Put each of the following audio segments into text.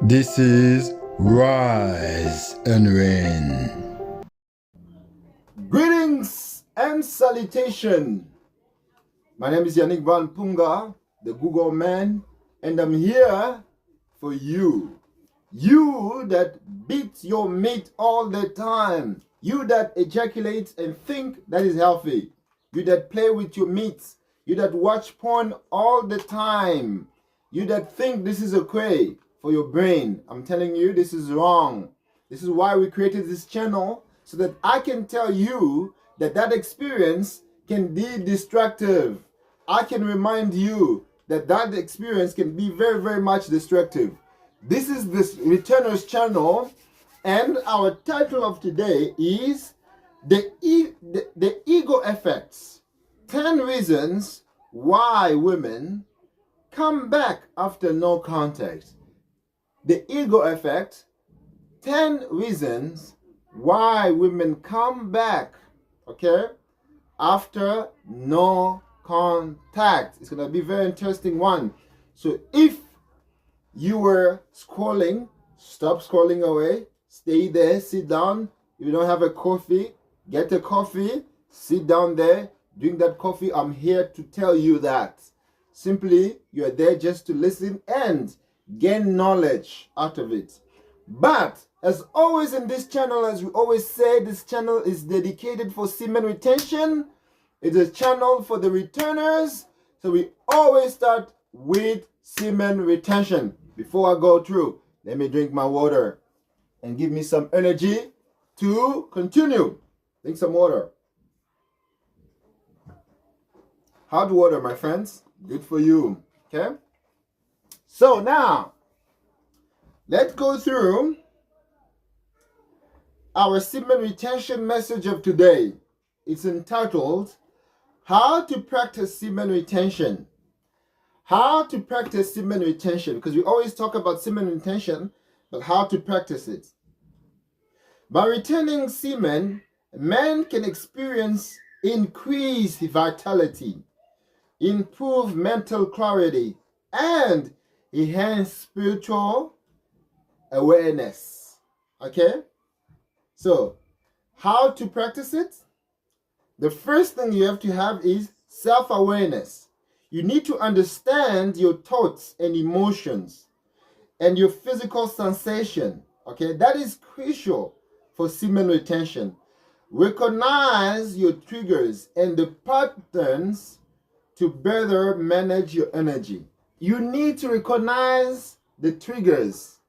This is Rise and Reign. Greetings and salutation. My name is Yannick Van Punga, the Google man, and I'm here for you. You that beats your mate all the time. You that ejaculates and think that is healthy. You that play with your mates. You that watch porn all the time. You that think this is okay for your brain. I'm telling you, this is wrong. This is why we created this channel, so that I can tell you that that experience can be destructive. I can remind you that that experience can be very, very much destructive. This is this Returners channel, and our title of today is the Ego Effects. 10 reasons why women come back after no contact. The Ego Effect. 10 reasons why women come back, okay, after no contact. It's going to be a very interesting one. So if you were scrolling, stop scrolling away. Stay there, sit down. If you don't have a coffee, get a coffee, sit down there, drink that coffee. I'm here to tell you that. Simply, you're there just to listen and gain knowledge out of it. But as always in this channel, as we always say, this channel is dedicated for semen retention. It's a channel for the returners. So we always start with semen retention. Before I go through, let me drink my water and give me some energy to continue. Drink some water. Hot water, my friends. Good for you. Okay? So now, let's go through our semen retention message of today. It's entitled, How to Practice Semen Retention. How to practice semen retention, because we always talk about semen retention, but how to practice it. By retaining semen, men can experience increased vitality, improve mental clarity, and enhance spiritual awareness. Okay? So, how to practice it? The first thing you have to have is self-awareness. You need to understand your thoughts and emotions and your physical sensation. Okay? That is crucial for semen retention. Recognize your triggers and the patterns to better manage your energy. You need to recognize the triggers.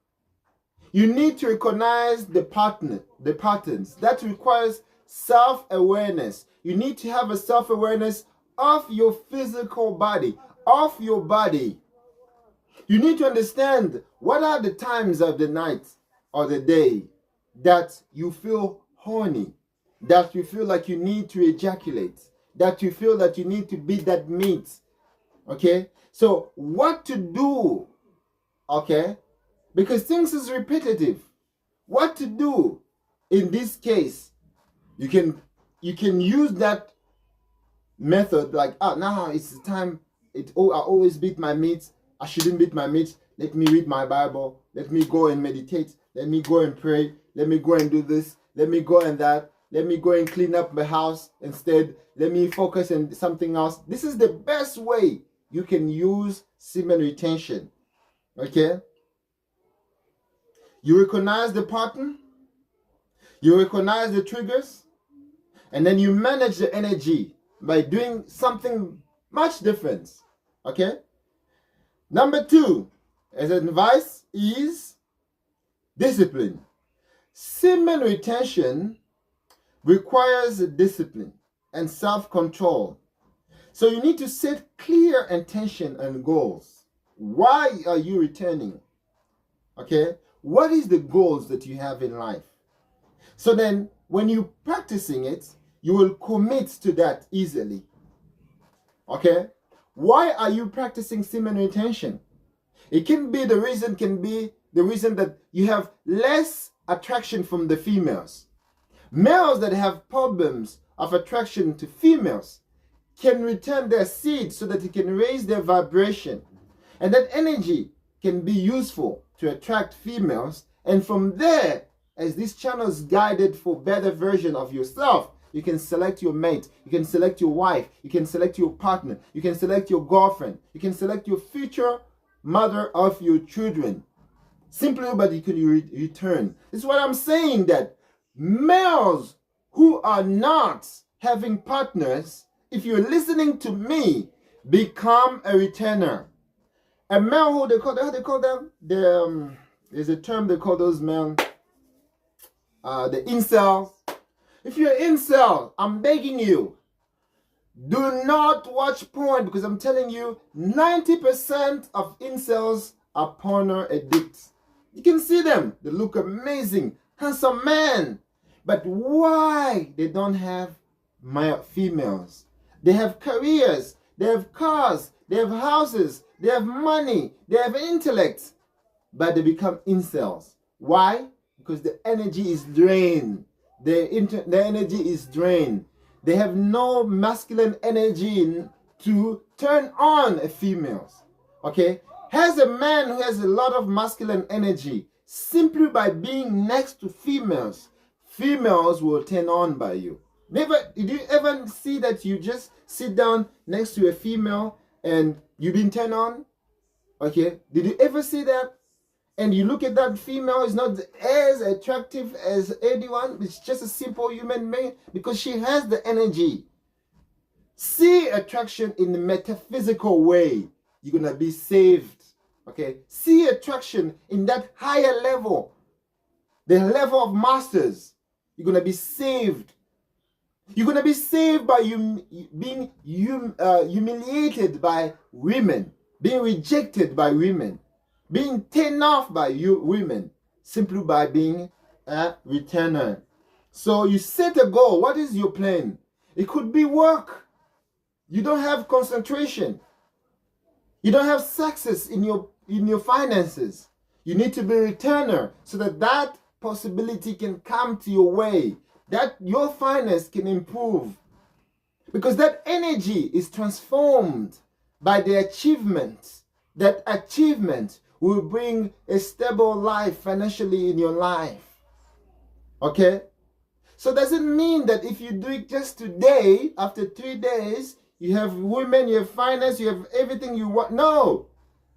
You need to recognize the patterns. That requires self-awareness. You need to have a self-awareness of your physical body, of your body. You need to understand what are the times of the night or the day that you feel horny, that you feel like you need to ejaculate, that you feel that you need to beat that meat. Okay? So what to do? Okay? Because things is repetitive. What to do in this case? You can use that method like, now it's the time. I always beat my meat. I shouldn't beat my meat. Let me read my Bible. Let me go and meditate. Let me go and pray. Let me go and do this. Let me go and that. Let me go and clean up my house instead. Let me focus on something else. This is the best way you can use semen retention. Okay? You recognize the pattern. You recognize the triggers. And then you manage the energy by doing something much different. Okay? Number 2, as advice, is discipline. Semen retention requires discipline and self-control. So you need to set clear intention and goals. Why are you returning? Okay? What is the goals that you have in life? So then, when you're practicing it, you will commit to that easily. Okay? Why are you practicing semen retention? It can be the reason that you have less attraction from the females. Males that have problems of attraction to females can return their seed so that it can raise their vibration. And that energy can be useful to to attract females. And from there, as this channel is guided for better version of yourself, you can select your mate, you can select your wife, you can select your partner, you can select your girlfriend, you can select your future mother of your children. Simply, but you can return. This is what I'm saying, that males who are not having partners, if you're listening to me, become a returner. A male who how they call them? There's a term they call those men, the incels. If you're an incel, I'm begging you, do not watch porn, because I'm telling you, 90% of incels are porno addicts. You can see them. They look amazing, handsome men. But why they don't have females? They have careers, they have cars, they have houses, they have money, they have intellect, but they become incels. Why? Because the energy is drained. Their energy is drained. They have no masculine energy to turn on a female. Okay? As a man who has a lot of masculine energy, simply by being next to females, females will turn on by you. Did you ever see that you just sit down next to a female and you've been turned on? Okay? Did you ever see that? And you look at that female, is not as attractive as anyone. It's just a simple human being because she has the energy. See attraction in the metaphysical way. You're going to be saved. Okay? See attraction in that higher level. The level of masters. You're going to be saved. You're going to be saved by being humiliated by women. Being rejected by women. Being turned off by you women, simply by being a returner. So you set a goal. What is your plan? It could be work. You don't have concentration. You don't have success in your finances. You need to be a returner so that possibility can come to your way. That your finance can improve. Because that energy is transformed by the achievement. That achievement will bring a stable life financially in your life. Okay? So does it mean that if you do it just today, after 3 days, you have women, you have finance, you have everything you want? No.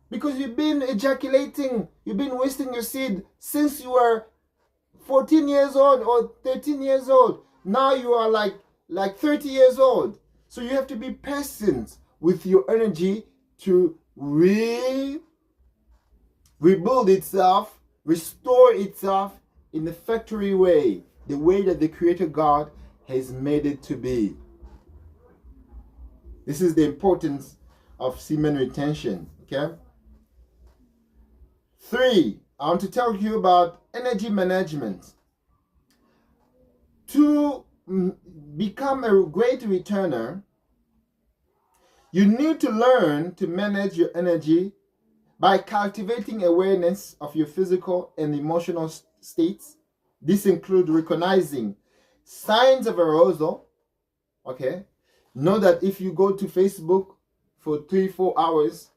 Because you've been ejaculating, you've been wasting your seed since you were 14 years old or 13 years old. Now you are like 30 years old. So you have to be patient with your energy to rebuild itself, restore itself in the factory way, the way that the Creator God has made it to be. This is the importance of semen retention, okay? 3, I want to tell you about energy management. To become a great returner, you need to learn to manage your energy by cultivating awareness of your physical and emotional states. This includes recognizing signs of arousal. Okay? Know that if you go to Facebook for 3-4 hours,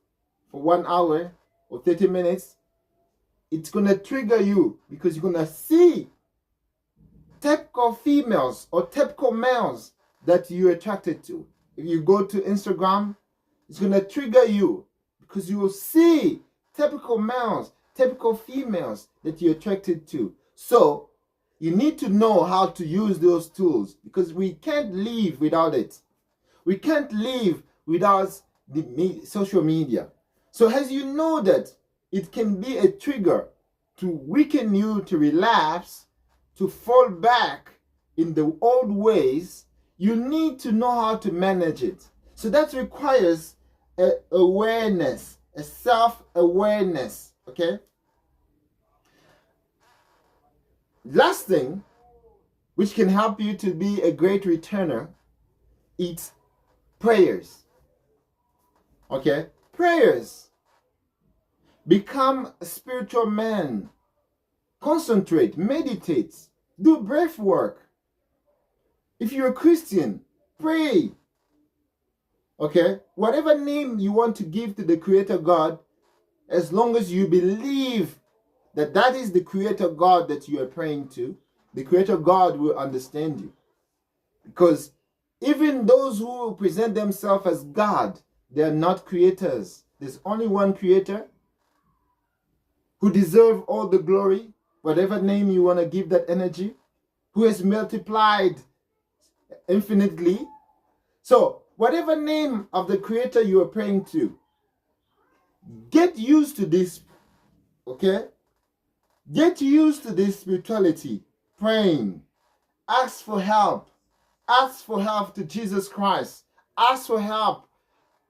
for 1 hour or 30 minutes, it's going to trigger you because you're going to see typical females or typical males that you're attracted to. If you go to Instagram, it's going to trigger you. Because you will see typical males, typical females that you're attracted to. So, you need to know how to use those tools because we can't live without it. We can't live without the social media. So, as you know that it can be a trigger to weaken you to relapse, to fall back in the old ways, you need to know how to manage it. So, that requires awareness, a self-awareness, okay? Last thing, which can help you to be a great returner, is prayers, okay? Prayers. Become a spiritual man. Concentrate, meditate, do breath work. If you're a Christian, pray. Okay? Whatever name you want to give to the Creator God, as long as you believe that is the creator God that you are praying to, the creator God will understand you. Because even those who present themselves as God, they are not creators. There's only one creator who deserves all the glory, whatever name you want to give that energy, who has multiplied infinitely. So, whatever name of the creator you are praying to, get used to this, okay? Get used to this spirituality, praying. Ask for help. Ask for help to Jesus Christ. Ask for help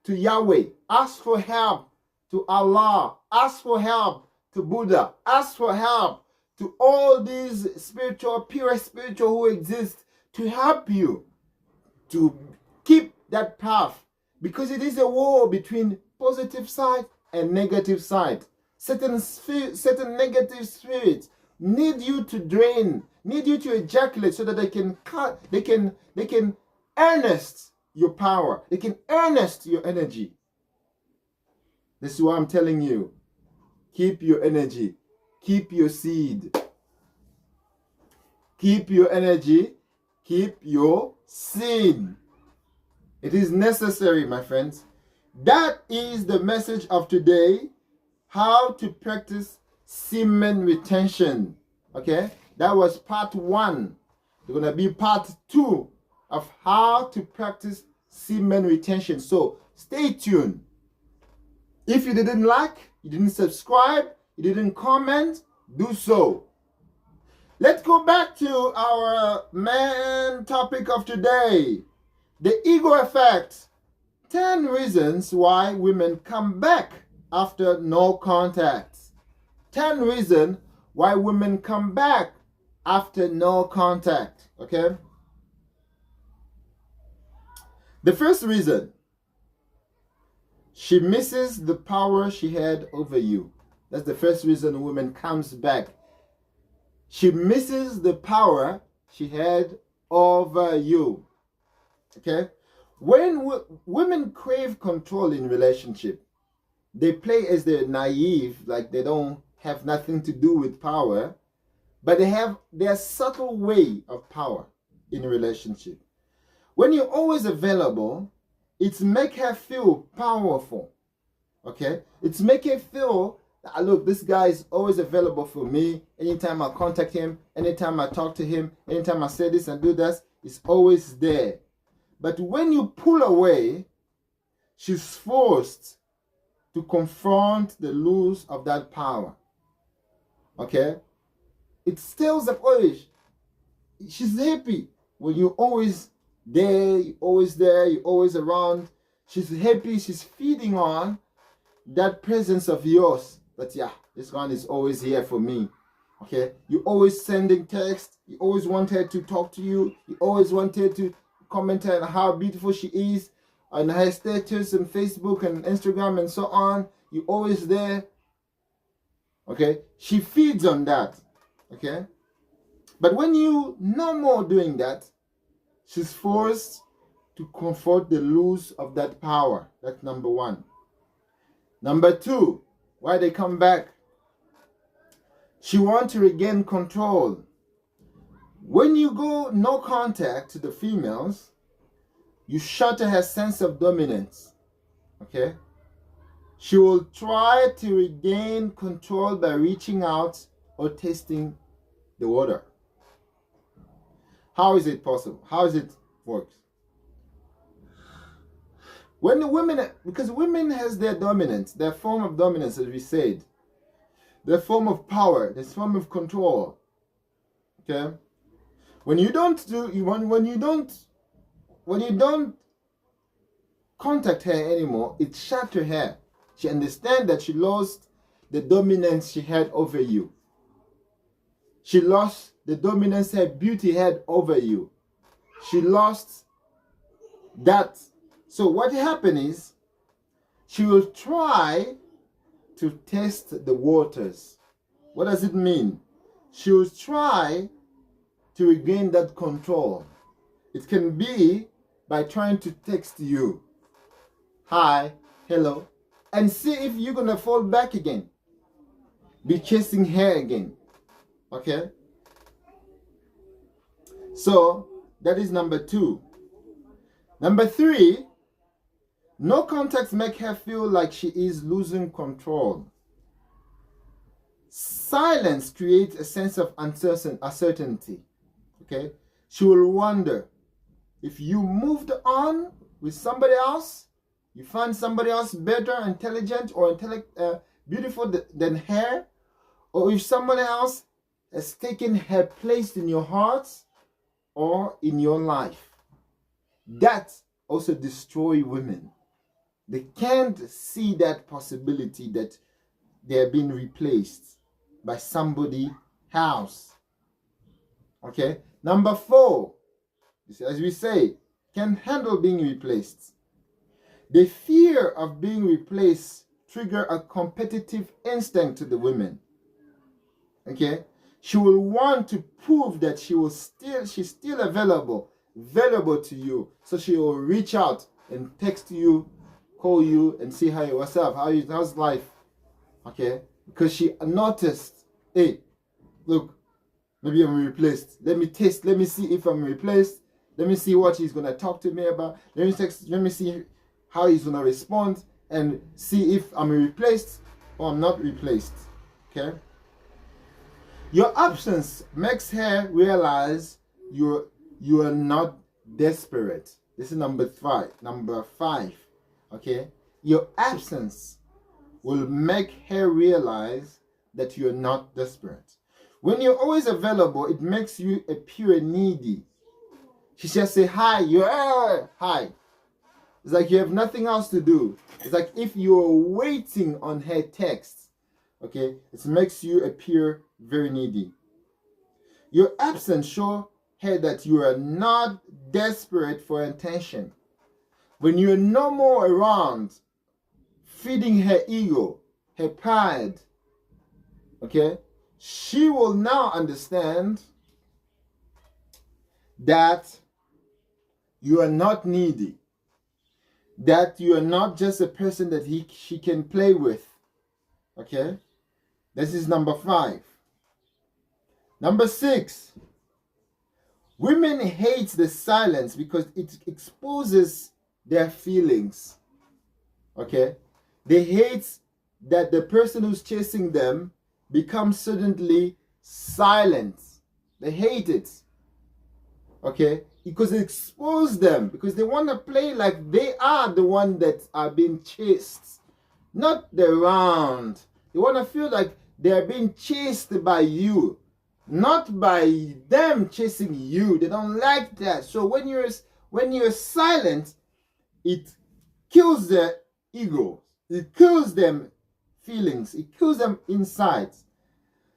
to Yahweh. Ask for help to Allah. Ask for help to Buddha. Ask for help to all these pure spiritual who exist to help you to keep that path, because it is a war between positive side and negative side. Certain negative spirits need you to drain, need you to ejaculate, so that they can harness your power, they can harness your energy. This is why I'm telling you, keep your energy, keep your seed, keep your energy, keep your seed. It is necessary, my friends. That is the message of today. How to practice semen retention. Okay? That was part 1. There's going to be part 2 of how to practice semen retention. So stay tuned. If you didn't like, you didn't subscribe, you didn't comment, do so. Let's go back to our main topic of today. The ego effect. 10 reasons why women come back after no contact. 10 reasons why women come back after no contact. Okay? The first reason, she misses the power she had over you. That's the first reason a woman comes back. She misses the power she had over you. Okay? When women crave control in relationship, they play as they're naive, like they don't have nothing to do with power, but they have their subtle way of power in a relationship. When you're always available, it's make her feel powerful. Okay? It's make her feel, look, this guy is always available for me. Anytime I contact him, anytime I talk to him, anytime I say this and do that, it's always there. But when you pull away, she's forced to confront the loss of that power. Okay? It stirs up, she's happy when you're always there, you're always around. She's happy, she's feeding on that presence of yours. But yeah, this one is always here for me. Okay? You're always sending text, you always want her to talk to you, you always want her to comment on how beautiful she is on her status on Facebook and Instagram and so on. You're always there. Okay? She feeds on that. Okay? But when you no more doing that, she's forced to confront the loss of that power. That's number 1. Number 2, why they come back. She wants to regain control. When you go no contact to the females, you shatter her sense of dominance. Okay? She will try to regain control by reaching out or tasting the water. How is it possible? How does it work? When the women, because women has their dominance, their form of dominance, as we said, their form of power, their form of control. Okay? When you don't contact her anymore, it shatters her. She understands that she lost the dominance she had over you. She lost the dominance her beauty had over you. She lost that. So what happened is, she will try to test the waters. What does it mean? She will try to regain that control. It can be by trying to text you, hi, hello, and see if you're gonna fall back again. be chasing hair again. Okay? So, that is number 2. Number 3, no contact make her feel like she is losing control. Silence creates a sense of uncertainty. Okay? She will wonder if you moved on with somebody else, you find somebody else better, intelligent, or beautiful than her, or if somebody else has taken her place in your heart or in your life. That also destroys women. They can't see that possibility that they're being replaced by somebody else. Okay? Number 4, as we say, can handle being replaced. The fear of being replaced trigger a competitive instinct to the women. Okay? She will want to prove that she's still available to you. So she will reach out and text you, call you, and see what's up, how's life. Okay? Because she noticed, hey, look, maybe I'm replaced. Let me see if I'm replaced. Let me see what he's gonna talk to me about. Let me see how he's gonna respond, and see if I'm replaced or I'm not replaced. Okay? Your absence makes her realize you are not desperate. This is number 5. Number 5. Okay? Your absence will make her realize that you're not desperate. When you're always available, it makes you appear needy. She just say, hi, hi. It's like you have nothing else to do. It's like if you're waiting on her text, okay, it makes you appear very needy. Your absence shows her that you are not desperate for attention. When you're no more around, feeding her ego, her pride, okay, she will now understand that you are not needy, that you are not just a person that she can play with. Okay? This is number 5. Number 6. Women hate the silence because it exposes their feelings. Okay? They hate that the person who's chasing them becomes suddenly silent. They hate it. Okay? Because it exposes them. Because they want to play like they are the one that are being chased. Not the round. They want to feel like they are being chased by you. Not by them chasing you. They don't like that. So when you're silent, it kills their ego. It kills them feelings. It kills them insides.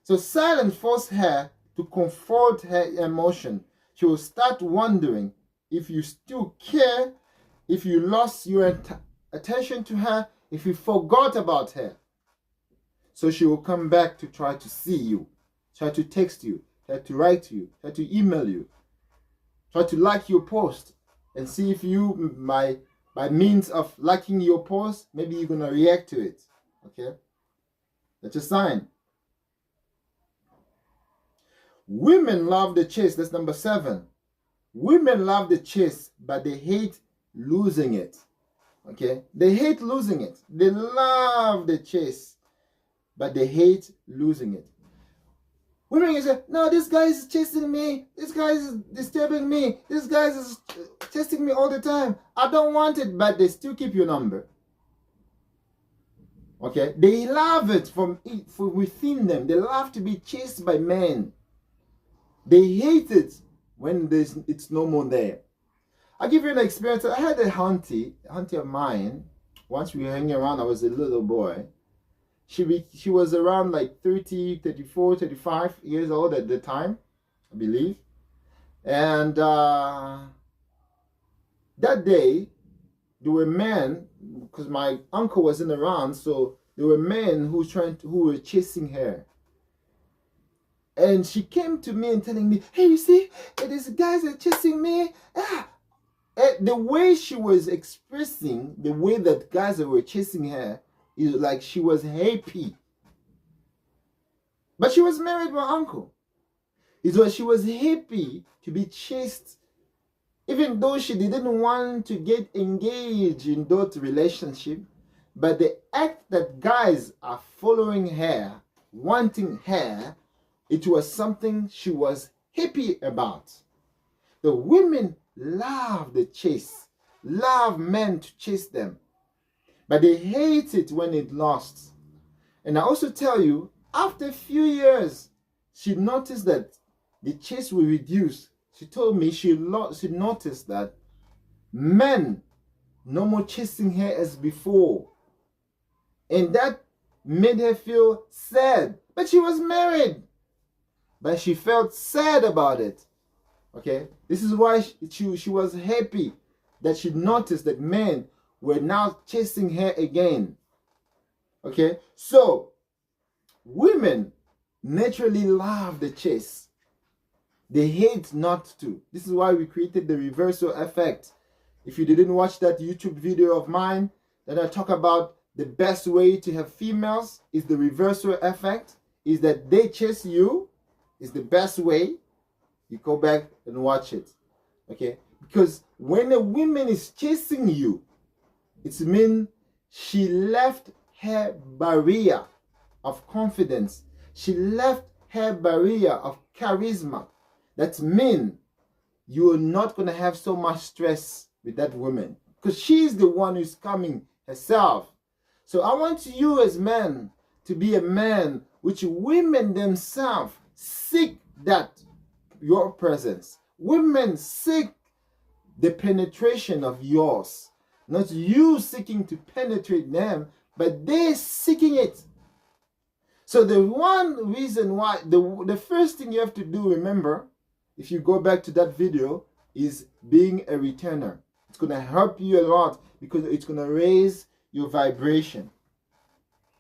So silence forces her to comfort her emotion. She will start wondering if you still care, if you lost your attention to her, if you forgot about her. So she will come back to try to see you, try to text you, try to write to you, try to email you, try to like your post, and see if you, by means of liking your post, maybe you're going to react to it. Okay? That's a sign. Women love the chase. That's number 7. Women love the chase, but they hate losing it. Okay? They hate losing it. They love the chase, but they hate losing it. Women say, no, this guy is chasing me. This guy is disturbing me. This guy is chasing me all the time. I don't want it, but they still keep your number. Okay? They love it from within them. They love to be chased by men. They hate it when it's no more there. I'll give you an experience. I had a auntie of mine. Once we were hanging around, I was a little boy. She was around like 30, 34, 35 years old at the time, I believe. And that day, there were men, because my uncle wasn't around, so there were men who were chasing her. And she came to me and telling me, hey, you see, these guys are chasing me. The way she was expressing, the way that guys were chasing her, is like she was happy. But she was married to her uncle. It was she was happy to be chased, even though she didn't want to get engaged in that relationship. But the act that guys are following her, wanting her, it was something she was happy about. The women love the chase, love men to chase them, but they hate it when it lost. And I also tell you, after a few years, she noticed that the chase will reduce. She told me she noticed that men no more chasing her as before. And that made her feel sad. But she was married. But she felt sad about it. Okay? This is why she was happy that she noticed that men were now chasing her again. Okay? So, women naturally love the chase. They hate not to. This is why we created the reversal effect. If you didn't watch that YouTube video of mine, that I talk about the best way to have females is the reversal effect, is that they chase you, is the best way. You go back and watch it. Okay? Because when a woman is chasing you, it means she left her barrier of confidence. She left her barrier of charisma. That means you are not going to have so much stress with that woman, because she's the one who's coming herself. So I want you as men to be a man which women themselves seek that, your presence. Women seek the penetration of yours. Not you seeking to penetrate them, but they seeking it. So the one reason why, the first thing you have to do, remember, if you go back to that video, is being a returner. It's going to help you a lot because it's going to raise your vibration.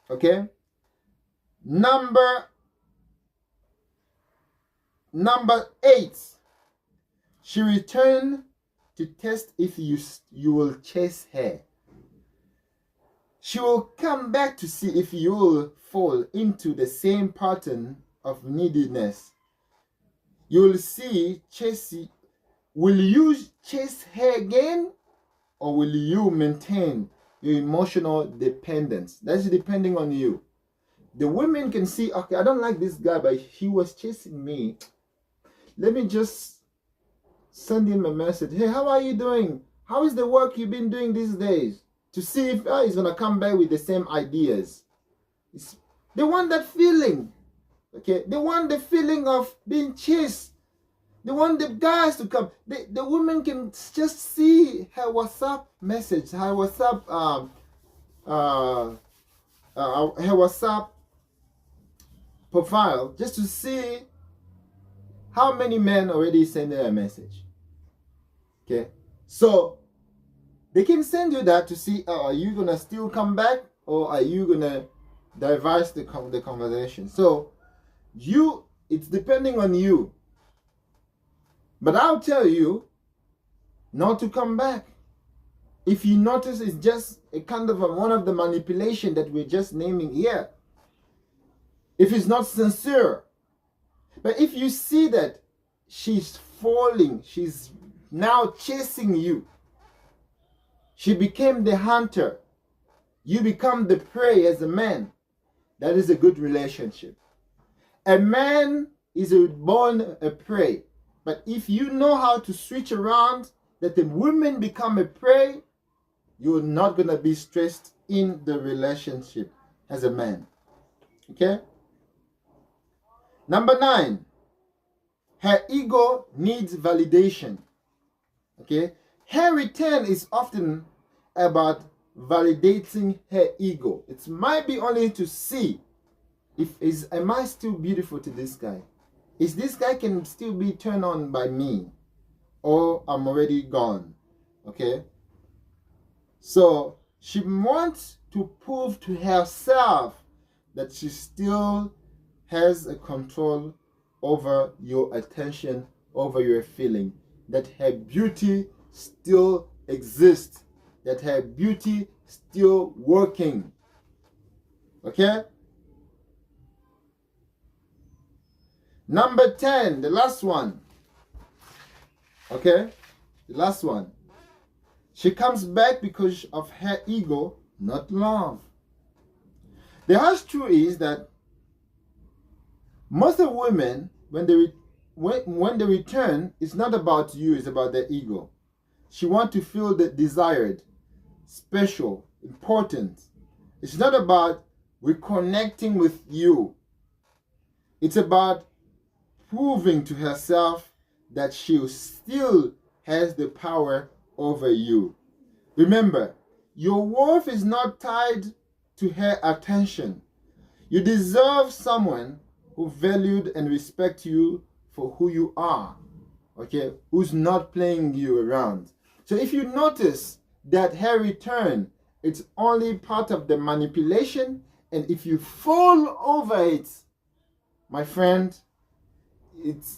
Okay? Number 8. She returned to test if you will chase her. She will come back to see if you will fall into the same pattern of neediness. You will see, will you chase her again, or will you maintain your emotional dependence? That's depending on you. The women can see, okay, I don't like this guy, but he was chasing me. Let me just send him a message. Hey, how are you doing? How is the work you've been doing these days? To see if he's going to come back with the same ideas. They want that feeling. Okay? They want the feeling of being chased. They want the guys to come. The women can just see her WhatsApp message, her WhatsApp profile, just to see how many men already send her a message. Okay? So, they can send you that to see, are you going to still come back, or are you going to diverse the conversation? So, it's depending on you. But I'll tell you not to come back. If you notice, it's just a kind of one of the manipulation that we're just naming here. If it's not sincere. But if you see that she's falling, she's now chasing you, she became the hunter, you become the prey as a man, that is a good relationship. A man is born a prey. But if you know how to switch around, that the women become a prey, you're not going to be stressed in the relationship as a man. Okay? Number 9, her ego needs validation. Okay? Her return is often about validating her ego. It might be only to see am I still beautiful to this guy? Is this guy can still be turned on by me, or I'm already gone? Okay? So she wants to prove to herself that she still has a control over your attention, over your feeling, that her beauty still exists, that her beauty still working. Okay? Number 10, the last one. Okay? The last one. She comes back because of her ego, not love. The harsh truth is that most of women, when they return, it's not about you, it's about their ego. She wants to feel the desired, special, important. It's not about reconnecting with you. It's about proving to herself that she still has the power over you. Remember, your worth is not tied to her attention. You deserve someone who valued and respect you for who you are, okay? Who's not playing you around. So if you notice that her return, it's only part of the manipulation, and if you fall over it, my friend,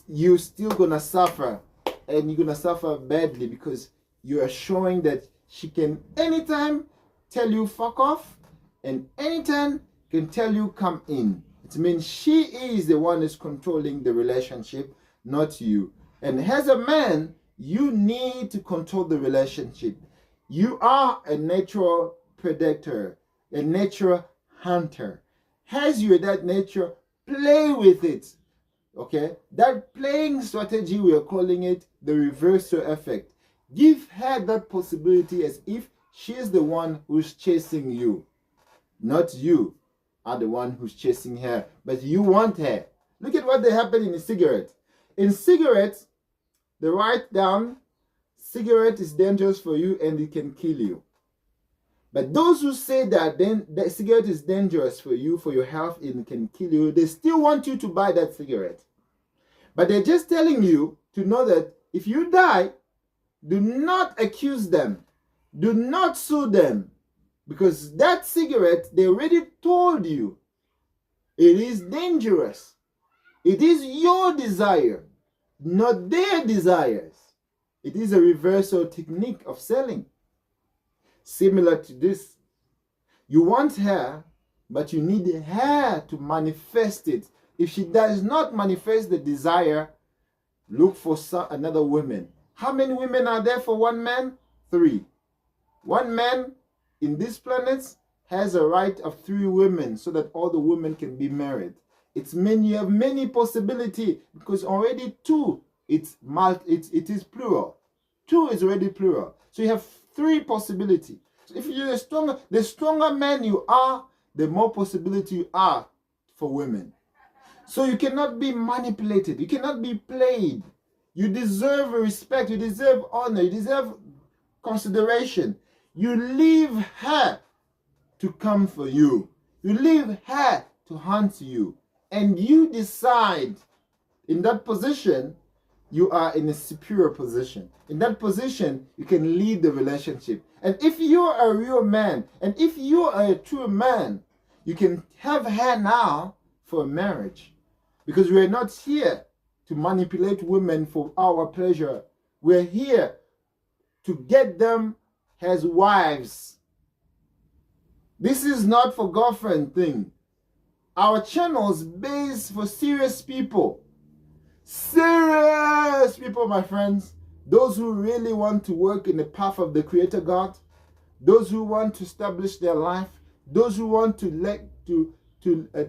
you're still gonna suffer, and you're gonna suffer badly, because you are showing that she can anytime tell you fuck off, and anytime can tell you come in. It means she is the one who's controlling the relationship, not you. And as a man, you need to control the relationship. You are a natural predator, a natural hunter. As you're that nature, play with it. Okay? That playing strategy, we are calling it the reversal effect. Give her that possibility as if she's the one who's chasing you. Not you are the one who's chasing her, but you want her. Look at what they happen in a cigarette. In cigarettes, they write down, cigarette is dangerous for you and it can kill you. But those who say that then that cigarette is dangerous for you, for your health, and can kill you, they still want you to buy that cigarette. But they're just telling you to know that if you die, do not accuse them. Do not sue them. Because that cigarette, they already told you, it is dangerous. It is your desire, not their desires. It is a reversal technique of selling. Similar to this, you want her, but you need her to manifest it. If she does not manifest the desire, look for another woman. How many women are there for one man? 3. One man in this planet has a right of 3 women, so that all the women can be married. You have many possibility, because already 2, it is plural. 2 is already plural. So you have 3 possibility. So if you're the stronger man you are, the more possibility you are for women. So you cannot be manipulated. You cannot be played. You deserve respect. You deserve honor. You deserve consideration. You leave her to come for you. You leave her to hunt you. And you decide, in that position, you are in a superior position. In that position, you can lead the relationship. And if you're a real man, and if you are a true man, you can have her now for a marriage. Because we're not here to manipulate women for our pleasure. We're here to get them as wives. This is not for girlfriend thing. Our channel is based for serious people. Serious people, my friends. Those who really want to work in the path of the Creator God. Those who want to establish their life. Those who want to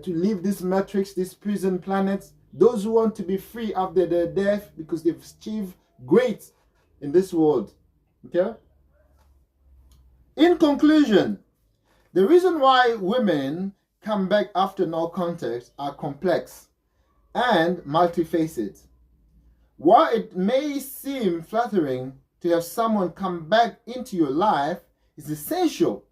leave this matrix, this prison planet. Those who want to be free after their death because they've achieved great in this world. Okay? In conclusion, the reason why women come back after no contact are complex and multifaceted. While it may seem flattering to have someone come back into your life, it's essential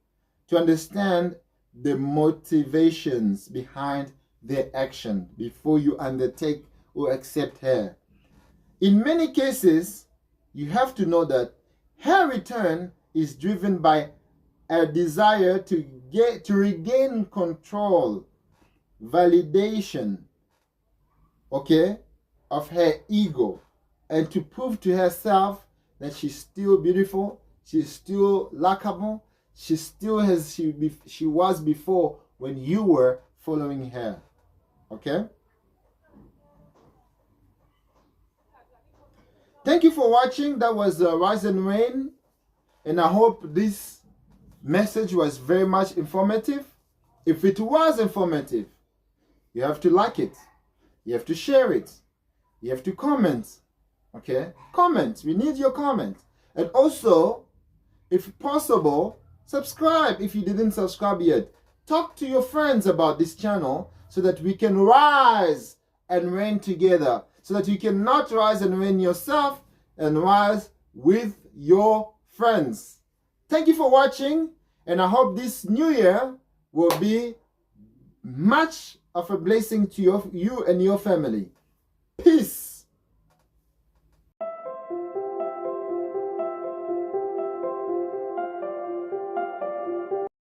to understand the motivations behind their action before you undertake or accept her. In many cases, you have to know that her return is driven by a desire to regain control, validation, okay, of her ego, and to prove to herself that she's still beautiful, she's still likable, she still has she was before when you were following her. Okay? Thank you for watching. That was Rise and Reign, and I hope this message was very much informative. If it was informative, you have to like it, you have to share it, you have to comment. Okay, comment. We need your comment. And also, if possible, subscribe if you didn't subscribe yet. Talk to your friends about this channel so that we can rise and reign together, so that you can not rise and reign yourself and rise with your friends. Thank you for watching, and I hope this new year will be much of a blessing to you and your family. Peace.